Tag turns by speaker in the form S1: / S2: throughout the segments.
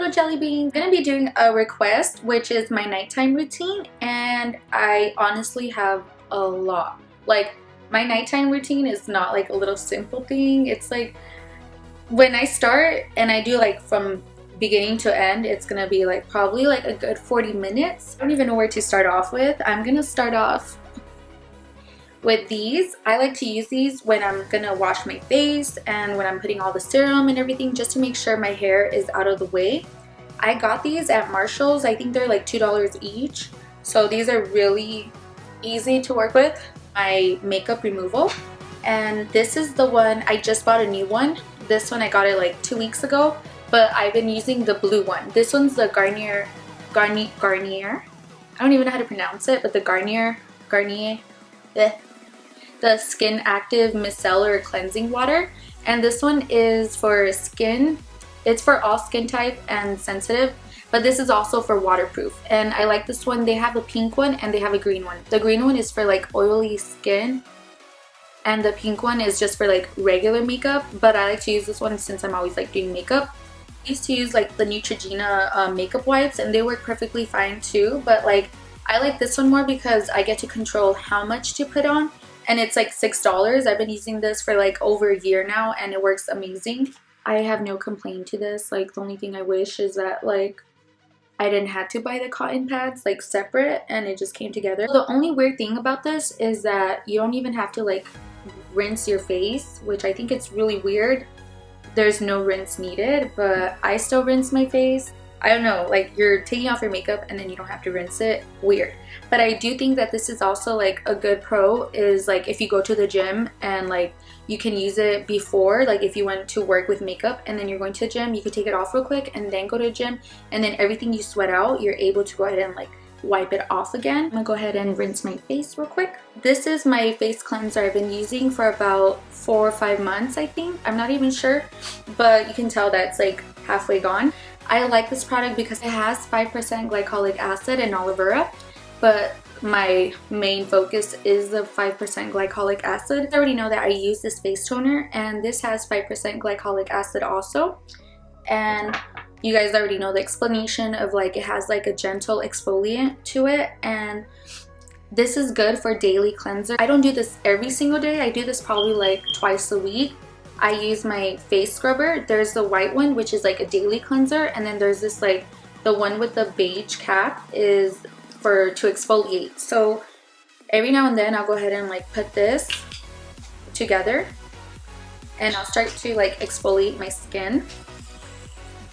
S1: Hello jelly beans. I'm gonna be doing a request, which is my nighttime routine, and I honestly have a lot. Like, my nighttime routine is not like a little simple thing. It's like when I start and I do like from beginning to end, it's gonna be like probably like a good 40 minutes. I don't even know where to start off with. I'm gonna start off with these. I like to use these when I'm gonna wash my face and when I'm putting all the serum and everything, just to make sure my hair is out of the way. I got these at Marshall's. I think they're like $2 each. So these are really easy to work with. My makeup removal. And this is the one, I just bought a new one. This one I got it like 2 weeks ago, but I've been using the blue one. This one's the Garnier. I don't even know how to pronounce it, but the Garnier, the Skin Active Micellar Cleansing Water. And this one is for skin. It's for all skin type and sensitive, but this is also for waterproof. And I like this one. They have a pink one and they have a green one. The green one is for like oily skin, and the pink one is just for like regular makeup, but I like to use this one since I'm always like doing makeup. I used to use like the Neutrogena makeup wipes, and they work perfectly fine too, but like I like this one more because I get to control how much to put on, and it's like $6. I've been using this for like over a year now, and it works amazing. I have no complaint to this. Like, the only thing I wish is that like I didn't have to buy the cotton pads like separate, and it just came together. The only weird thing about this is that you don't even have to like rinse your face, which I think it's really weird. There's no rinse needed, but I still rinse my face. I don't know, like you're taking off your makeup and then you don't have to rinse it. Weird. But I do think that this is also like a good pro, is like if you go to the gym and like you can use it before, like if you went to work with makeup and then you're going to the gym, you could take it off real quick and then go to the gym, and then everything you sweat out, you're able to go ahead and like wipe it off again. I'm gonna go ahead and rinse my face real quick. This is my face cleanser I've been using for about 4 or 5 months, I think. I'm not even sure, but you can tell that it's like halfway gone. I like this product because it has 5% glycolic acid and aloe vera, but my main focus is the 5% glycolic acid. I already know that I use this face toner, and this has 5% glycolic acid also. And you guys already know the explanation of like it has like a gentle exfoliant to it, and this is good for daily cleanser. I don't do this every single day. I do this probably like twice a week. I use my face scrubber. There's the white one, which is like a daily cleanser, and then there's this like the one with the beige cap is for to exfoliate. So every now and then I'll go ahead and like put this together, and I'll start to like exfoliate my skin.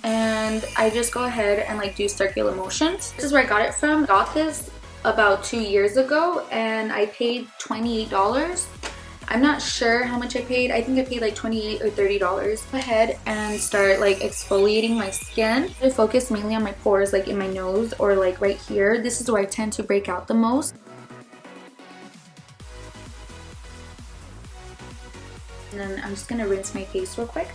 S1: And I just go ahead and like do circular motions. This is where I got it from. I got this about 2 years ago, and I paid $28. I'm not sure how much I paid. I think I paid like $28 or $30. Go ahead and start like exfoliating my skin. I focus mainly on my pores, like in my nose or like right here. This is where I tend to break out the most. And then I'm just gonna rinse my face real quick.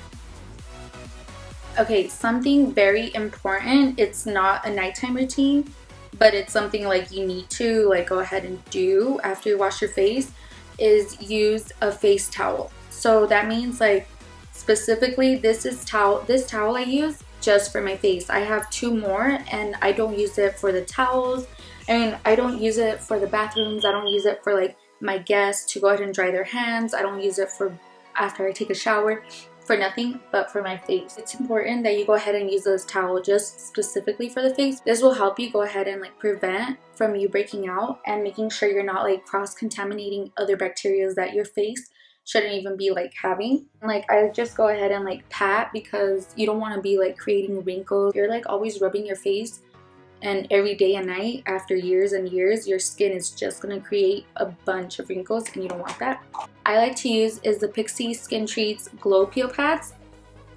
S1: Okay, something very important. It's not a nighttime routine, but it's something like you need to like go ahead and do after you wash your face, is use a face towel. So that means like specifically this towel I use just for my face. I have 2 more, and I don't use it for the towels. I mean, I don't use it for the bathrooms. I don't use it for like my guests to go ahead and dry their hands. I don't use it for after I take a shower. For nothing but for my face. It's important that you go ahead and use this towel just specifically for the face. This will help you go ahead and like prevent from you breaking out, and making sure you're not like cross-contaminating other bacteria that your face shouldn't even be like having. Like, I just go ahead and like pat, because you don't want to be like creating wrinkles. You're like always rubbing your face, and every day and night after years and years, your skin is just gonna create a bunch of wrinkles, and you don't want that. I like to use is the Pixie Skin Treats Glow Peel Pads.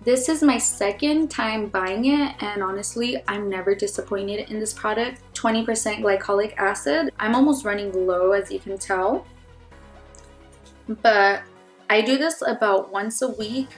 S1: This is my 2nd time buying it, and honestly, I'm never disappointed in this product. 20% glycolic acid. I'm almost running low, as you can tell, but I do this about once a week.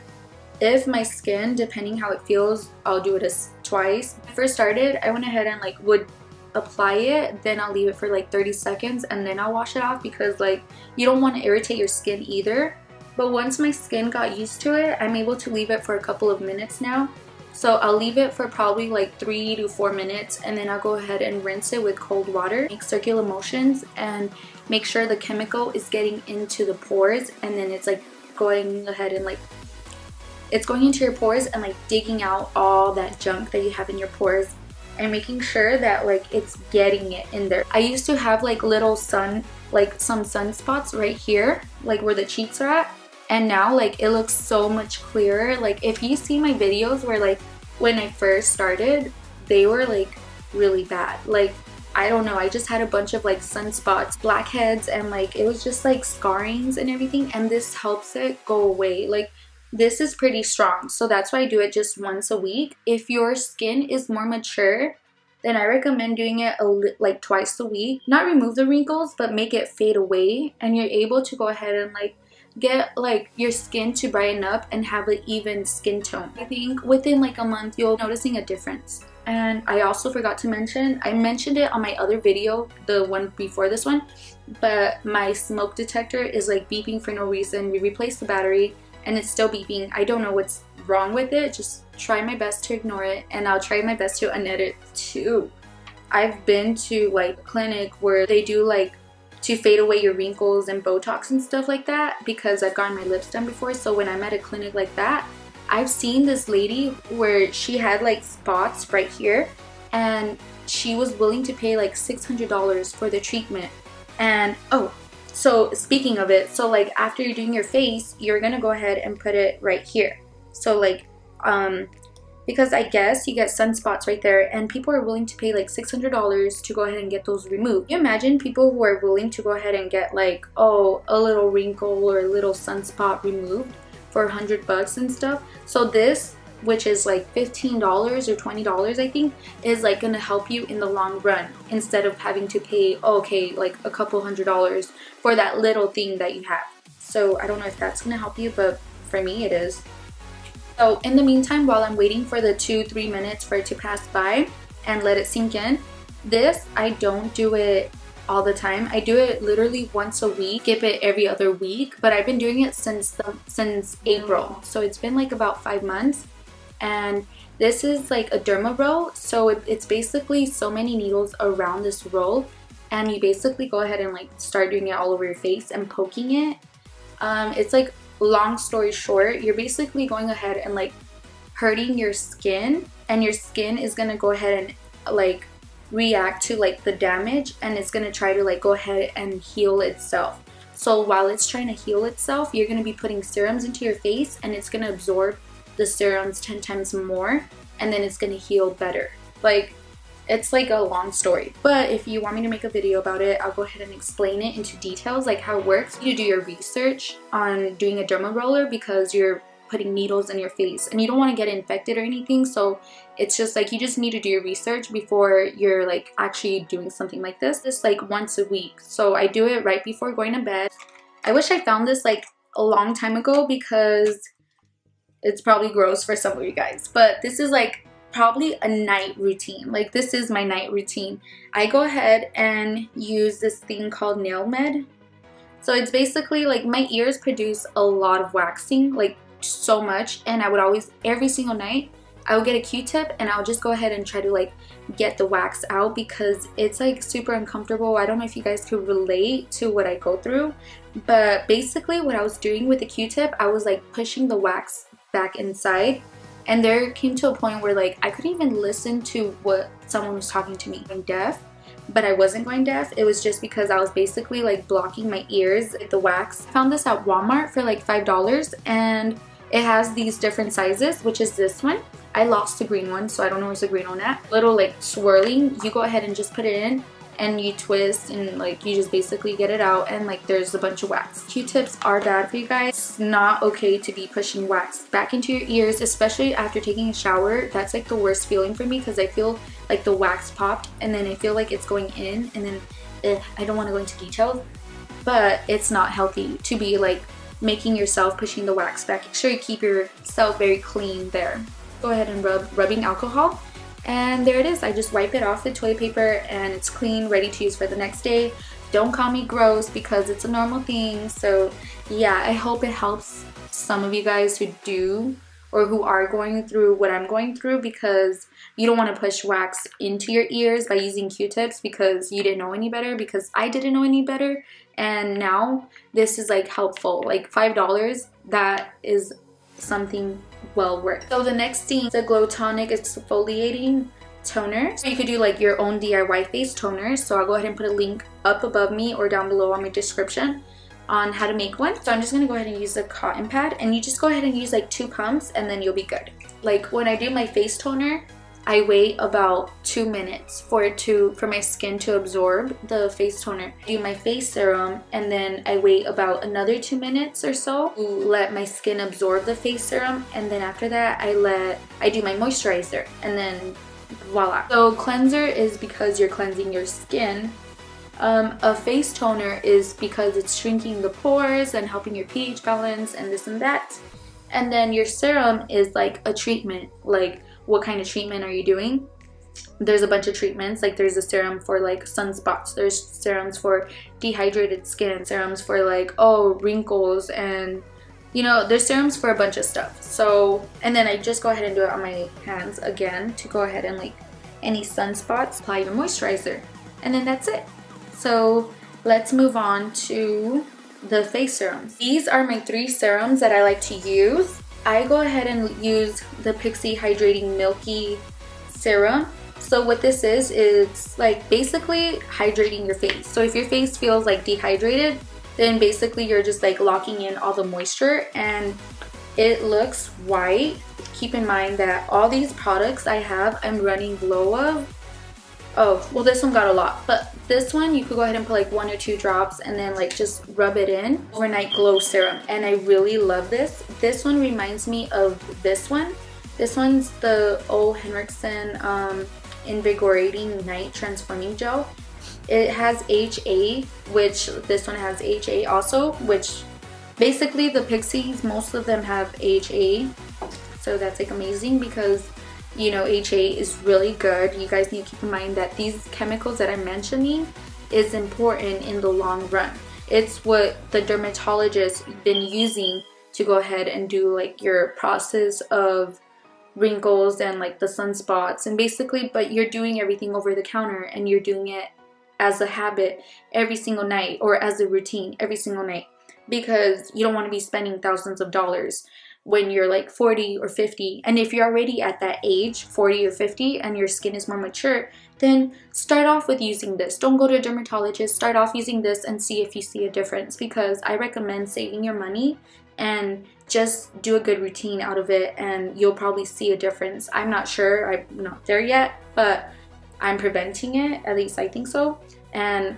S1: If my skin, depending how it feels, I'll do it as twice. When I first started, I went ahead and like would apply it, then I'll leave it for like 30 seconds, and then I'll wash it off, because like you don't want to irritate your skin either. But once my skin got used to it, I'm able to leave it for a couple of minutes now, So I'll leave it for probably like 3 to 4 minutes, and then I'll go ahead and rinse it with cold water. Make circular motions and make sure the chemical is getting into the pores, and then it's like going ahead and like it's going into your pores and like digging out all that junk that you have in your pores, and making sure that like it's getting it in there. I used to have like little some sunspots right here, like where the cheeks are at, and now like it looks so much clearer. Like if you see my videos where like when I first started, they were like really bad. Like I don't know, I just had a bunch of like sunspots, blackheads, and like it was just like scarrings and everything, and this helps it go away. Like this is pretty strong, so that's why I do it just once a week. If your skin is more mature, then I recommend doing it like twice a week. Not remove the wrinkles, but make it fade away, and you're able to go ahead and like get like your skin to brighten up and have an even skin tone. I think within like a month you'll noticing a difference. And I also forgot to mention, I mentioned it on my other video, the one before this one, but my smoke detector is like beeping for no reason. We replaced the battery and it's still beeping. I don't know what's wrong with it. Just try my best to ignore it, and I'll try my best to unnet it too. I've been to like a clinic where they do like to fade away your wrinkles and Botox and stuff like that, because I've gotten my lips done before. So when I'm at a clinic like that, I've seen this lady where she had like spots right here, and she was willing to pay like $600 for the treatment. And oh, so speaking of it, so like after you're doing your face, you're gonna go ahead and put it right here. So like because I guess you get sunspots right there, and people are willing to pay like $600 to go ahead and get those removed. Can you imagine people who are willing to go ahead and get like, oh, a little wrinkle or a little sunspot removed for $100 and stuff? So this, which is like $15 or $20, I think, is like gonna help you in the long run, instead of having to pay, okay, like a couple $100s for that little thing that you have. So I don't know if that's gonna help you, but for me it is. So in the meantime, while I'm waiting for the 2-3 minutes for it to pass by and let it sink in, this, I don't do it all the time. I do it literally once a week, skip it every other week, but I've been doing it since April. So it's been like about 5 months. And this is like a derma roll, so it's basically so many needles around this roll, and you basically go ahead and like start doing it all over your face and poking it. It's like, long story short, you're basically going ahead and like hurting your skin, and your skin is gonna go ahead and like react to like the damage, and it's gonna try to like go ahead and heal itself. So while it's trying to heal itself, you're gonna be putting serums into your face, and it's gonna absorb the serums 10 times more, and then it's gonna heal better. Like, it's like a long story, but if you want me to make a video about it, I'll go ahead and explain it into details, like how it works. You do your research on doing a derma roller, because you're putting needles in your face and you don't want to get infected or anything. So it's just like you just need to do your research before you're like actually doing something like this. It's like once a week, so I do it right before going to bed. I wish I found this like a long time ago, because it's probably gross for some of you guys, but this is like probably a night routine. Like this is my night routine. I go ahead and use this thing called Nail Med. So it's basically like my ears produce a lot of waxing, like so much, and I would always, every single night, I would get a Q-tip and I'll just go ahead and try to like get the wax out, because it's like super uncomfortable. I don't know if you guys could relate to what I go through, but basically what I was doing with the Q-tip, I was like pushing the wax back inside. And there came to a point where like I couldn't even listen to what someone was talking to me. I'm deaf, but I wasn't going deaf. It was just because I was basically like blocking my ears with the wax. I found this at Walmart for like $5, and it has these different sizes, which is this one. I lost the green one, so I don't know where's the green one at. Little like swirling, you go ahead and just put it in, and you twist, and like you just basically get it out, and like there's a bunch of wax. Q-tips are bad for you guys. It's not okay to be pushing wax back into your ears, especially after taking a shower. That's like the worst feeling for me, because I feel like the wax popped, and then I feel like it's going in, and then I don't want to go into details, but it's not healthy to be like making yourself pushing the wax back. Make sure you keep yourself very clean there. Go ahead and rubbing alcohol. And there it is. I just wipe it off with toilet paper, and it's clean, ready to use for the next day. Don't call me gross, because it's a normal thing. So yeah, I hope it helps some of you guys who do or who are going through what I'm going through, because you don't want to push wax into your ears by using Q-tips because you didn't know any better, because I didn't know any better. And now this is like helpful. Like $5, that is something well worth. So the next thing is a Glow Tonic Exfoliating Toner. So you could do like your own DIY face toner. So I'll go ahead and put a link up above me or down below on my description on how to make one. So I'm just gonna go ahead and use a cotton pad, and you just go ahead and use like 2 pumps and then you'll be good. Like when I do my face toner, I wait about 2 minutes for my skin to absorb the face toner. I do my face serum, and then I wait about another 2 minutes or so to let my skin absorb the face serum, and then after that I do my moisturizer, and then voila. So cleanser is because you're cleansing your skin. A face toner is because it's shrinking the pores and helping your pH balance and this and that. And then your serum is like a treatment. Like, what kind of treatment are you doing? There's a bunch of treatments. Like there's a serum for like sunspots, there's serums for dehydrated skin, serums for like, oh, wrinkles, and you know, there's serums for a bunch of stuff. So, and then I just go ahead and do it on my hands again to go ahead and like any sunspots, apply your moisturizer, and then that's it. So let's move on to the face serums. These are my 3 serums that I like to use. I go ahead and use the Pixie Hydrating Milky Serum. So what this is, it's like basically hydrating your face. So if your face feels like dehydrated, then basically you're just like locking in all the moisture and it looks white. Keep in mind that all these products I have, I'm running low of. Oh, well this one got a lot, but this one you could go ahead and put like 1 or 2 drops and then like just rub it in. Overnight Glow Serum, and I really love this. This one reminds me of this one. This one's the O. Henriksen Invigorating Night Transforming Gel. It has HA, which this one has HA also, which basically the Pixies, most of them have HA. So that's like amazing because, you know, HA is really good. You guys need to keep in mind that these chemicals that I'm mentioning is important in the long run. It's what the dermatologists been using to go ahead and do like your process of wrinkles and like the sunspots and basically, but you're doing everything over the counter and you're doing it as a habit every single night, or as a routine every single night, because you don't want to be spending thousands of dollars when you're like 40 or 50. And if you're already at that age, 40 or 50, and your skin is more mature, then start off with using this. Don't go to a dermatologist. Start off using this and see if you see a difference, because I recommend saving your money and just do a good routine out of it and you'll probably see a difference. I'm not sure, I'm not there yet, but I'm preventing it, at least I think so. And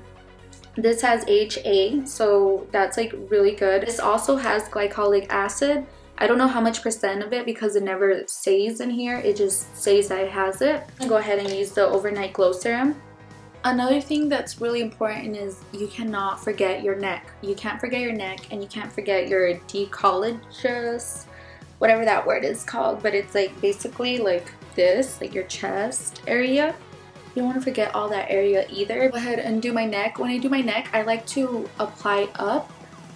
S1: this has HA, so that's like really good. This also has glycolic acid. I don't know how much percent of it because it never says in here. It just says that it has it. I'm gonna go ahead and use the Overnight Glow Serum. Another thing that's really important is you cannot forget your neck. You can't forget your neck, and you can't forget your decolleges, whatever that word is called, but it's like basically like this, like your chest area. You don't want to forget all that area either. Go ahead and do my neck. When I do my neck, I like to apply up,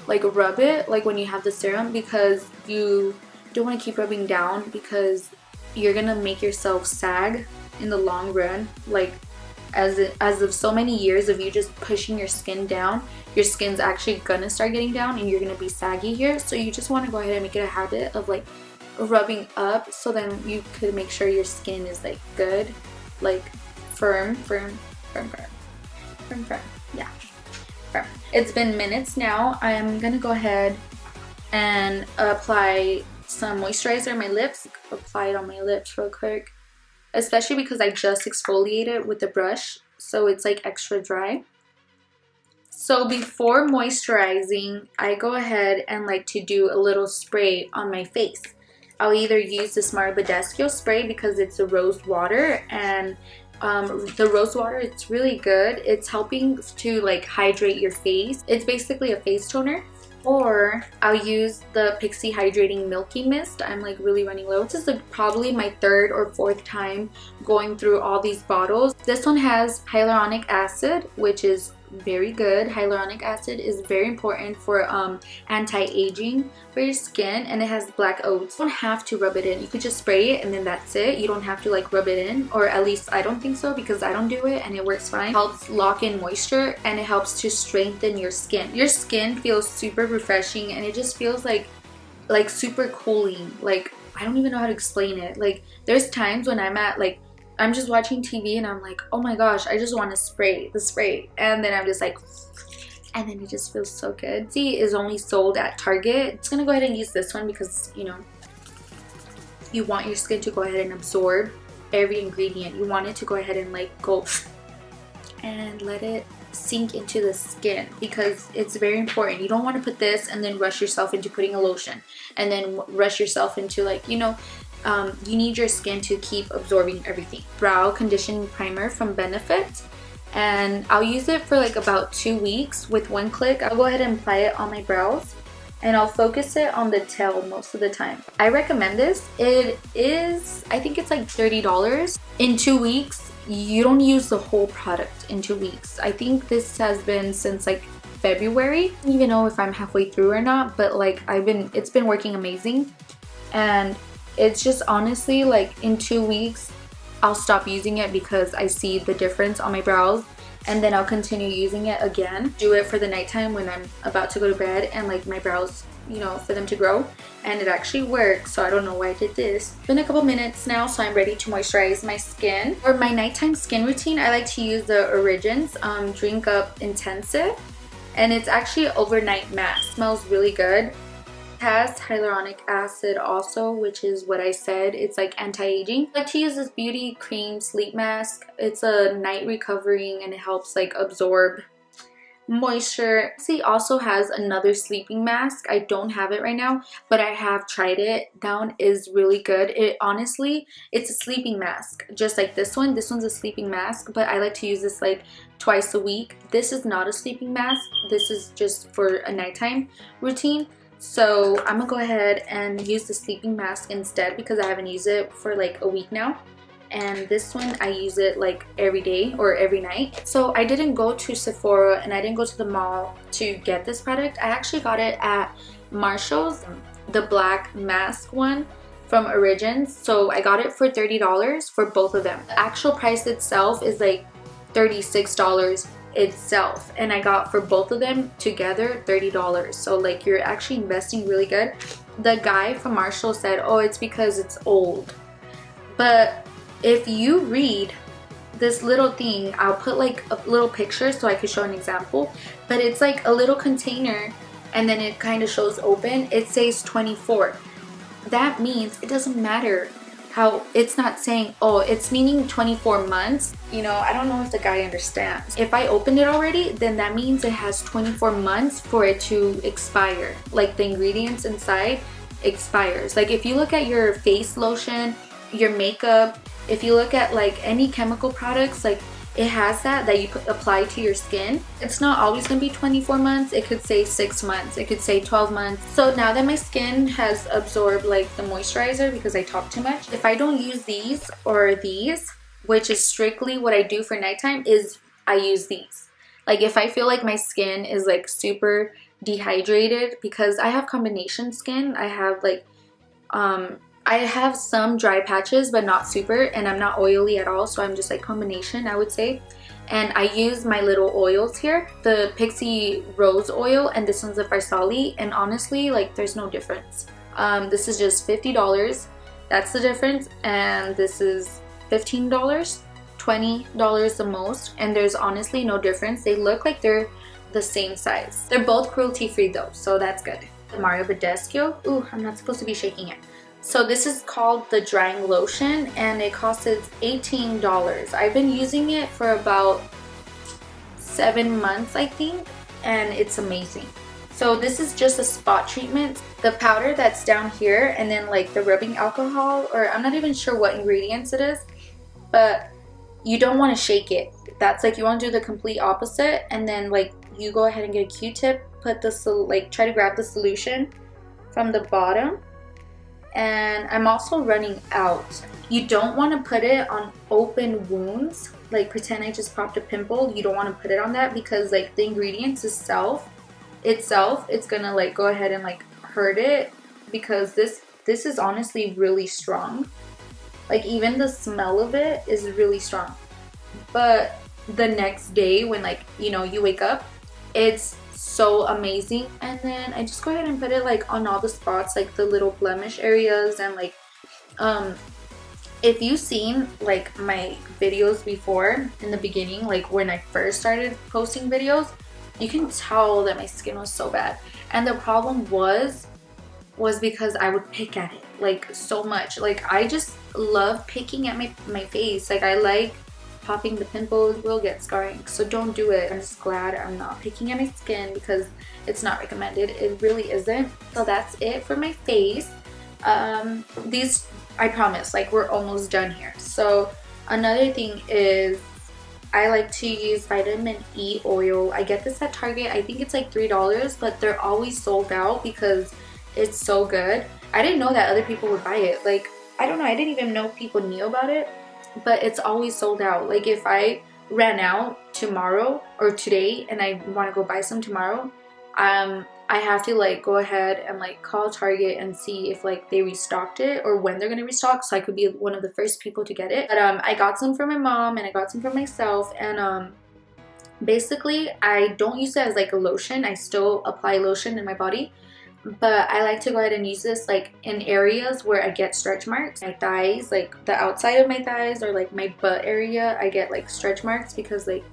S1: like rub it, like when you have the serum, because you don't want to keep rubbing down, because you're gonna make yourself sag in the long run. Like as of so many years of you just pushing your skin down, your skin's actually gonna start getting down and you're gonna be saggy here. So you just want to go ahead and make it a habit of like rubbing up, so then you could make sure your skin is like good, like firm. Yeah, firm. It's been minutes now. I'm gonna go ahead and apply some moisturizer on my lips. Apply it on my lips real quick, especially because I just exfoliated with the brush, so it's like extra dry. So before moisturizing, I go ahead and like to do a little spray on my face. I'll either use the Smart Badescu spray because it's a rose water, and the rose water, it's really good. It's helping to like hydrate your face. It's basically a face toner. Or I'll use the Pixie Hydrating Milky Mist. I'm like really running low. This is like probably my 3rd or 4th time going through all these bottles. This one has hyaluronic acid, which is very good. Hyaluronic acid is very important for anti-aging for your skin, and it has black oats. You don't have to rub it in. You could just spray it and then that's it. You don't have to like rub it in, or at least I don't think so because I don't do it and it works fine. It helps lock in moisture and it helps to strengthen your skin. Your skin feels super refreshing and it just feels like super cooling. Like, I don't even know how to explain it. Like, there's times when I'm just watching TV and I'm like, oh my gosh, I just want to spray the spray, and then I'm just like, and then it just feels so good. Pixie is only sold at Target. It's gonna go ahead and use this one because, you know, you want your skin to go ahead and absorb every ingredient. You want it to go ahead and like go and let it sink into the skin, because it's very important. You don't want to put this and then rush yourself into putting a lotion and then rush yourself into, like, you know, you need your skin to keep absorbing everything. Brow conditioning primer from Benefit, and I'll use it for like about 2 weeks with one click. I'll go ahead and apply it on my brows and I'll focus it on the tail most of the time. I recommend this. It is, I think it's like $30. In 2 weeks, you don't use the whole product in 2 weeks. I think this has been since like February. I don't even know if I'm halfway through or not, but like it's been working amazing. And it's just honestly like in 2 weeks I'll stop using it because I see the difference on my brows, and then I'll continue using it again. Do it for the nighttime when I'm about to go to bed and like my brows, you know, for them to grow, and it actually works. So I don't know why I did this. It's been a couple minutes now, so I'm ready to moisturize my skin. For my nighttime skin routine, I like to use the Origins Drink Up Intensive, and it's actually an overnight mask. Smells really good. It has hyaluronic acid also, which is what I said. It's like anti-aging. I like to use this beauty cream sleep mask. It's a night recovering and it helps like absorb moisture. Pixie also has another sleeping mask. I don't have it right now, but I have tried it. That one is really good. It honestly, it's a sleeping mask just like this one. This one's a sleeping mask, but I like to use this like twice a week. This is not a sleeping mask. This is just for a nighttime routine. So I'm gonna go ahead and use the sleeping mask instead because I haven't used it for like a week now. And this one I use it like every day or every night. So I didn't go to Sephora and I didn't go to the mall to get this product. I actually got it at Marshall's, the black mask one from Origins. So I got it for $30 for both of them. The actual price itself is like $36 itself, and I got for both of them together $30. So like you're actually investing really good. The guy from Marshall said, oh, it's because it's old, but if you read this little thing, I'll put like a little picture so I could show an example, but it's like a little container and then it kind of shows open. It says 24. That means it doesn't matter how, it's not saying, oh, it's meaning 24 months. You know, I don't know if the guy understands. If I opened it already, then that means it has 24 months for it to expire. Like the ingredients inside expires. Like if you look at your face lotion, your makeup, if you look at like any chemical products, like it has that you could apply to your skin. It's not always gonna be 24 months. It could say 6 months. It could say 12 months. So now that my skin has absorbed like the moisturizer because I talk too much, if I don't use these or these, which is strictly what I do for nighttime, is I use these. Like if I feel like my skin is like super dehydrated, because I have combination skin. I have like I have some dry patches, but not super, and I'm not oily at all, so I'm just like combination, I would say. And I use my little oils here, the Pixie Rose Oil, and this one's the Farsali, and honestly, like there's no difference. This is just $50, that's the difference, and this is $15, $20 the most, and there's honestly no difference. They look like they're the same size. They're both cruelty-free though, so that's good. The Mario Badescu, ooh, I'm not supposed to be shaking it. So this is called the drying lotion, and it costs $18. I've been using it for about 7 months, I think, and it's amazing. So this is just a spot treatment. The powder that's down here, and then like the rubbing alcohol, or I'm not even sure what ingredients it is, but you don't want to shake it. That's like, you want to do the complete opposite, and then like you go ahead and get a Q-tip, put the like try to grab the solution from the bottom. And I'm also running out. You don't want to put it on open wounds like pretend I just popped a pimple, you don't want to put it on that, because like the ingredients itself, it's gonna like go ahead and like hurt it, because this is honestly really strong. Like even the smell of it is really strong. But the next day when like, you know, you wake up, it's so amazing. And then I just go ahead and put it like on all the spots, like the little blemish areas. And like if you've seen like my videos before in the beginning, like when I first started posting videos, you can tell that my skin was so bad. And the problem was because I would pick at it like so much. Like I just love picking at my face. Like I like popping the pimples, will get scarring, so don't do it. I'm just glad I'm not picking at my skin, because it's not recommended. It really isn't. So that's it for my face. These, I promise, like we're almost done here. So another thing is I like to use vitamin E oil. I get this at Target. I think it's like $3, but they're always sold out because it's so good. I didn't know that other people would buy it. Like, I don't know, I didn't even know people knew about it, but it's always sold out. Like if I ran out tomorrow or today and I want to go buy some tomorrow, I have to like go ahead and like call Target and see if like they restocked it or when they're gonna restock, so I could be one of the first people to get it. But I got some for my mom and I got some for myself, and basically I don't use it as like a lotion. I still apply lotion in my body, but I like to go ahead and use this like in areas where I get stretch marks. My thighs, like the outside of my thighs, or like my butt area, I get like stretch marks because like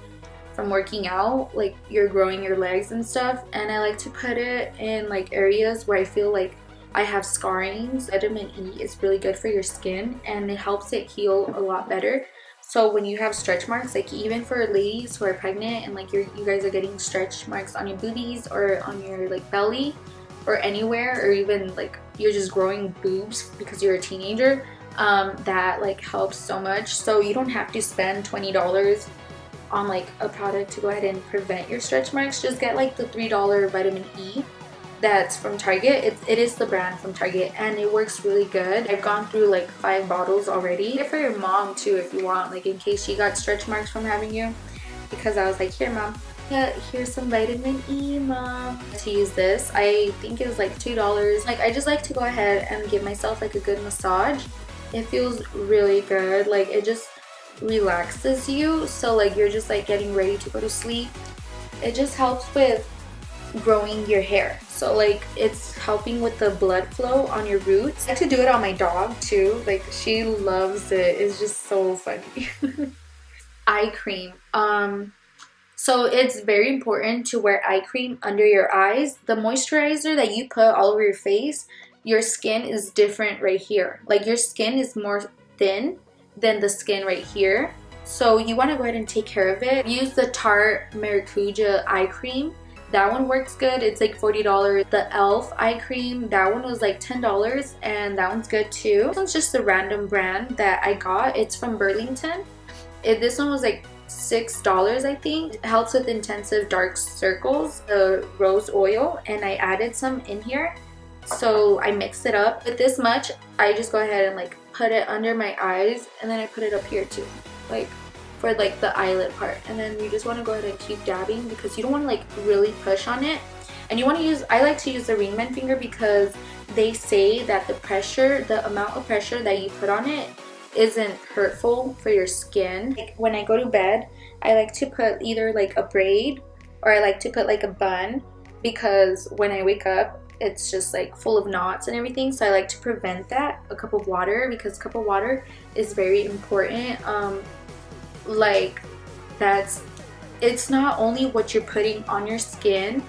S1: from working out, like you're growing your legs and stuff. And I like to put it in like areas where I feel like I have scarring. Vitamin E is really good for your skin and it helps it heal a lot better. So when you have stretch marks, like even for ladies who are pregnant and like you guys are getting stretch marks on your boobies or on your like belly or anywhere, or even like you're just growing boobs because you're a teenager, that like helps so much. So you don't have to spend $20 on like a product to go ahead and prevent your stretch marks. Just get like the $3 vitamin E that's from Target. It is the brand from Target and it works really good. I've gone through like 5 bottles already. Get it for your mom too if you want, like in case she got stretch marks from having you, because I was like, here mom, yeah, here's some vitamin E, mom. To use this, I think it was like $2. Like I just like to go ahead and give myself like a good massage. It feels really good. Like it just relaxes you, so like you're just like getting ready to go to sleep. It just helps with growing your hair, so like it's helping with the blood flow on your roots. I like to do it on my dog too, like she loves it. It's just so funny. Eye cream. So it's very important to wear eye cream under your eyes. The moisturizer that you put all over your face, your skin is different right here. Like your skin is more thin than the skin right here, so you want to go ahead and take care of it. Use the Tarte Maracuja eye cream. That one works good. It's like $40. The e.l.f. eye cream, that one was like $10 and that one's good too. This one's just a random brand that I got. It's from Burlington. This one was like $6 I think. It helps with intensive dark circles, the rose oil, and I added some in here. So I mix it up. With this much, I just go ahead and like put it under my eyes, and then I put it up here too, like for like the eyelid part. And then you just want to go ahead and keep dabbing because you don't want to like really push on it. And you want to use, I like to use the ring bend finger because they say that the pressure, the amount of pressure that you put on it isn't hurtful for your skin. Like when I go to bed, I like to put either like a braid or I like to put like a bun, because when I wake up it's just like full of knots and everything. So I like to prevent that. A cup of water, because a cup of water is very important. Like it's not only what you're putting on your skin,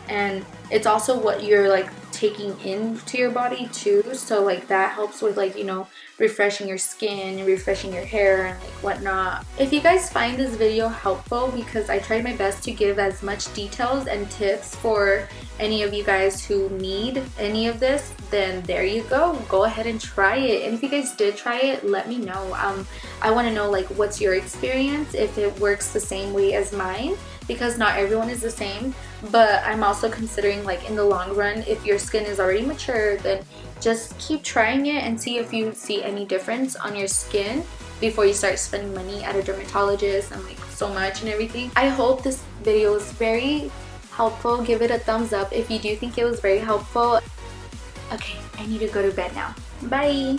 S1: and it's also what you're like taking into your body too. So like that helps with like, you know, refreshing your skin and refreshing your hair and like whatnot. If you guys find this video helpful, because I tried my best to give as much details and tips for any of you guys who need any of this, then there you go ahead and try it. And if you guys did try it, let me know. I want to know like what's your experience, if it works the same way as mine, because not everyone is the same. But I'm also considering like in the long run, if your skin is already mature, then just keep trying it and see if you see any difference on your skin. before you start spending money at a dermatologist and like so much and everything. I hope this video is very helpful. Give it a thumbs up if you do think it was very helpful. Okay, I need to go to bed now. Bye!